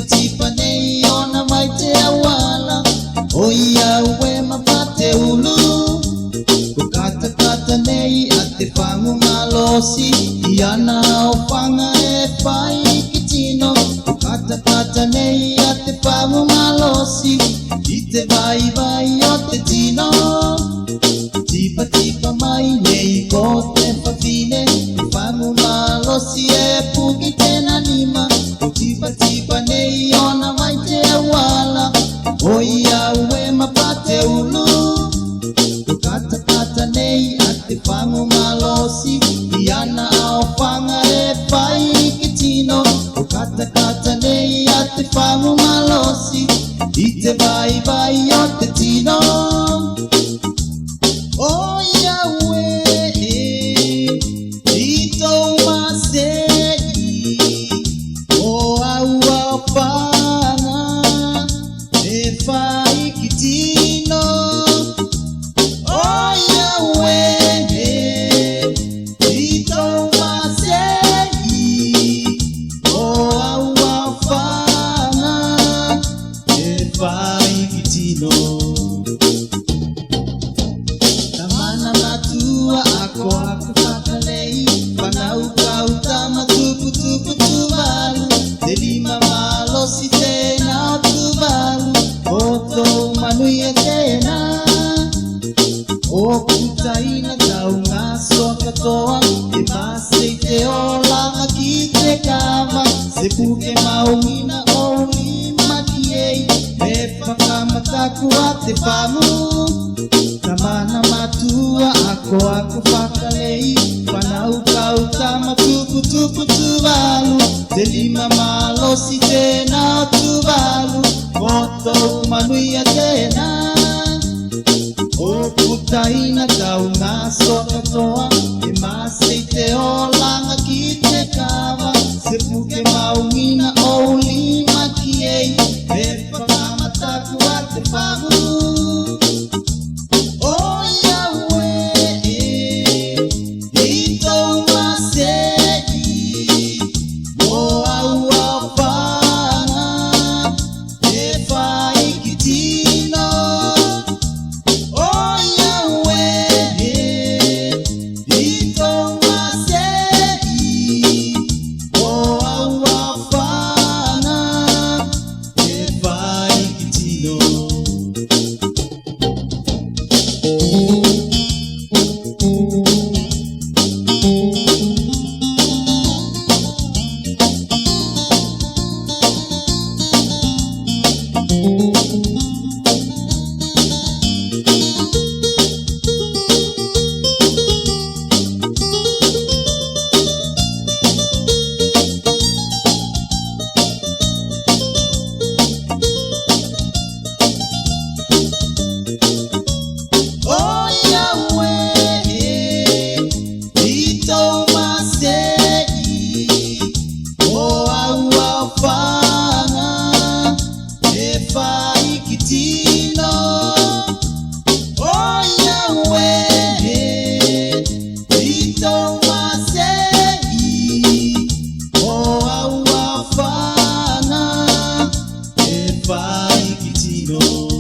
tipa nei ona mai te awala. Oia ue mapate ulu. Kata nei ate fangu malosi. Iana o fanga e pai kitino. Kata nei ate fangu malosi. Ite vai o te tino. Tipa mai nei ko te fafine. Fangu malosi e puki te nanima. Tipa nei ona mai te awala. Oia ue mapate ulu. Kata nei ate fangu malosi. Iana au fanga e pai kitino. Kata nei ate fangu malosi. Ite vai o te tino. Oia ue ito masei. O au fanga e pai kitino. Tamana matua aku pakalei. Panau kau tama tupu tuvalu. Delima malosi tena tuvalu. Oto manuia tena. O kutaina tau ngaso katoa. E masei te ola ki te kama. Se puke maumina o lima kiei. E whakamataku a te whamu. Tamana matua ako whakalei. Panau kau tama tupu tuvalu. Te lima malosi tena tuvalu. Koto manuia tena. O kutaina tau ngaso katoa. E masei te olanga ki te kawa. Se puke maumina o lima kiei. E whakamataku a te whamu. Oia ue ito masei. O au whanga e whai kitino. Oia ue ito masei. O au whanga e whai kitino. Vai kitino.